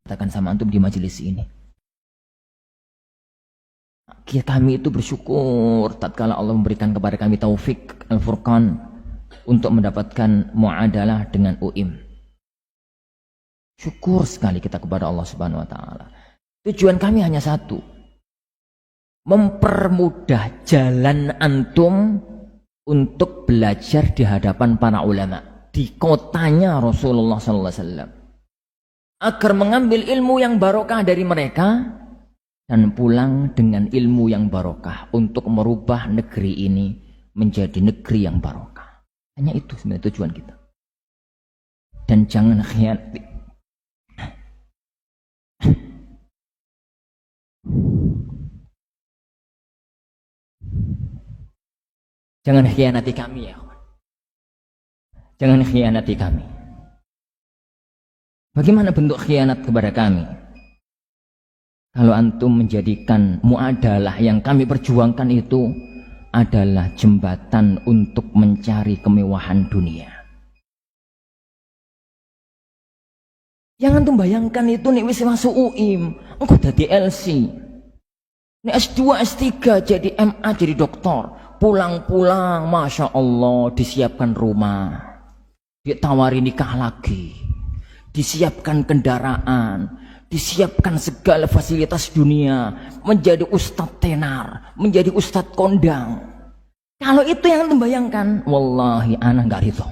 katakan sama antum di majelis ini. Kami itu bersyukur tatkala Allah memberikan kepada kami taufik Al-Furqan untuk mendapatkan muadalah dengan UIM. Syukur sekali kita kepada Allah Subhanahu wa taala. Tujuan kami hanya satu. Mempermudah jalan antum untuk belajar di hadapan para ulama di kotanya Rasulullah sallallahu alaihi wasallam. Agar mengambil ilmu yang barokah dari mereka dan pulang dengan ilmu yang barokah untuk merubah negeri ini menjadi negeri yang barokah. Hanya itu sebenarnya tujuan kita. Dan jangan khianati. Jangan khianati kami ya. Jangan khianati kami. Bagaimana bentuk khianat kepada kami? Kalau antum menjadikan muadalah yang kami perjuangkan itu adalah jembatan untuk mencari kemewahan dunia. Yang antum bayangkan itu nih wis masuk UIM, engkau jadi LC. Nih S2, S3 jadi MA, jadi doktor. Pulang-pulang, Masya Allah, disiapkan rumah. Ditawari nikah lagi. Disiapkan kendaraan. Disiapkan segala fasilitas dunia, menjadi ustadz tenar, menjadi ustadz kondang. Kalau itu yang antum bayangkan, wallahi ana nggak ridho.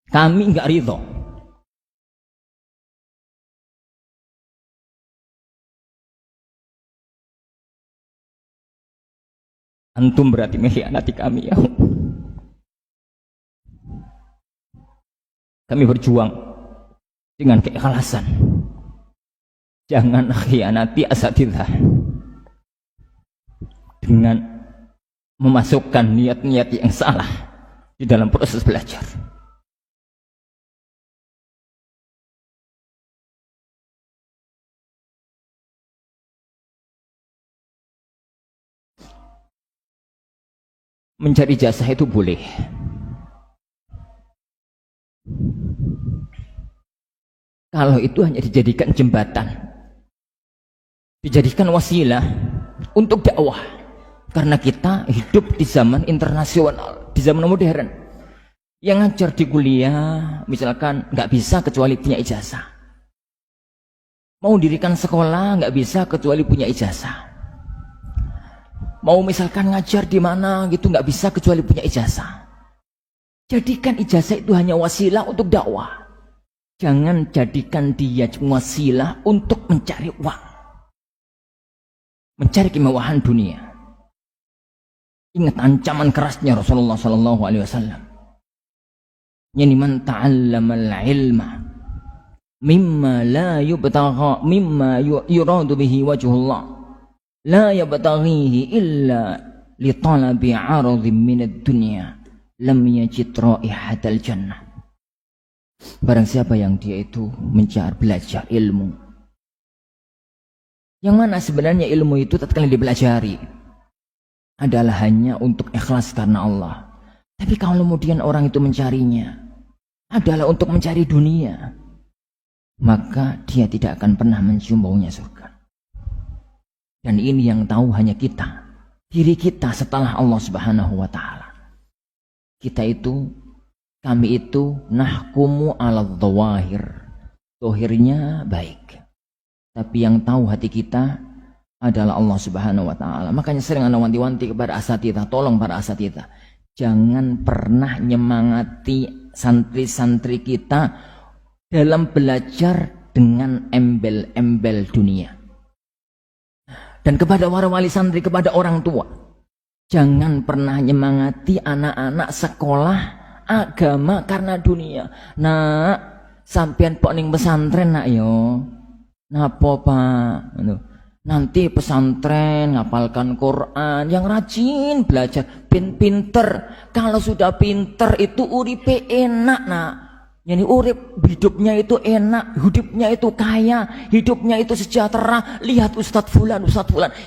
Kami nggak ridho. Antum berarti mengkhianati kami ya. Kami berjuang dengan keikhlasan. Jangan khianati asatidzah dengan memasukkan niat-niat yang salah di dalam proses belajar. Mencari jasa itu boleh. Kalau itu hanya dijadikan jembatan, dijadikan wasilah untuk dakwah. Karena kita hidup di zaman internasional, di zaman modern. Yang ngajar di kuliah, misalkan nggak bisa kecuali punya ijazah. Mau dirikan sekolah nggak bisa kecuali punya ijazah. Mau misalkan ngajar di mana gitu nggak bisa kecuali punya ijazah. Jadikan ijazah itu hanya wasilah untuk dakwah. Jangan jadikan dia wasilah untuk mencari uang, mencari kemewahan dunia. Ingat ancaman kerasnya Rasulullah sallallahu alaihi wasallam. Yani man ta'allama al-ilma mimma la yubtagha mimma yuradu bihi wajhullah la yabtaghihi illa li talabi 'aradhin min ad-dunya lam yajid raihatal jannah. Barang siapa yang dia itu mencari belajar ilmu, yang mana sebenarnya ilmu itu tatkala dipelajari adalah hanya untuk ikhlas karena Allah. Tapi kalau kemudian orang itu mencarinya adalah untuk mencari dunia, maka dia tidak akan pernah mencium baunya surga. Dan ini yang tahu hanya kita, diri kita setelah Allah Subhanahu wa taala. Kami itu nahkumu ala dhawahir, dohirnya baik, tapi yang tahu hati kita adalah Allah Subhanahu wa taala. Makanya sering ana wanti-wanti kepada asatidzah, tolong para asatidzah, jangan pernah nyemangati santri-santri kita dalam belajar dengan embel-embel dunia. Dan kepada para wali santri, kepada orang tua, jangan pernah nyemangati anak-anak sekolah agama karena dunia. Nak, sampean pok ning pesantren nak yo. Napa Pak? Nanti pesantren ngapalkan Quran, yang rajin belajar, pinter. Kalau sudah pinter itu uripe enak nak. Yani urip hidupnya itu enak, hidupnya itu kaya, hidupnya itu sejahtera. Lihat Ustadz Fulan,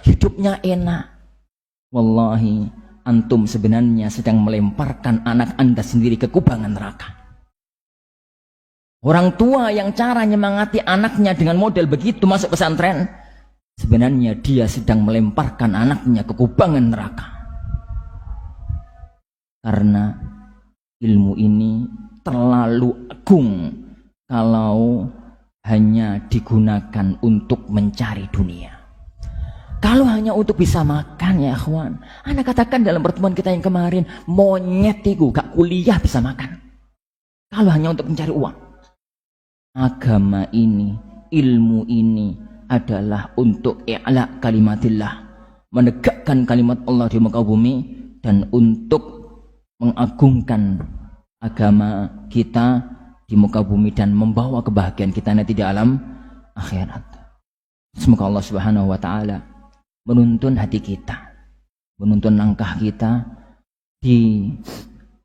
hidupnya enak. Wallahi, antum sebenarnya sedang melemparkan anak anda sendiri ke kubangan neraka. Orang tua yang cara nyemangati anaknya dengan model begitu masuk pesantren, sebenarnya dia sedang melemparkan anaknya ke kubangan neraka. Karena ilmu ini terlalu agung kalau hanya digunakan untuk mencari dunia. Kalau hanya untuk bisa makan ya akhwan, Anda katakan dalam pertemuan kita yang kemarin, monyet itu gak kuliah bisa makan. Kalau hanya untuk mencari uang. Agama ini, ilmu ini adalah untuk i'la kalimatillah, menegakkan kalimat Allah di muka bumi dan untuk mengagungkan agama kita di muka bumi dan membawa kebahagiaan kita nanti di alam akhirat. Semoga Allah Subhanahu wa taala menuntun hati kita, menuntun langkah kita di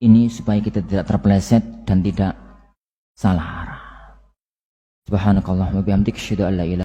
ini supaya kita tidak terpeleset dan tidak salah arah. Subhanakallahumma bihamdika asyhadu an la ilaha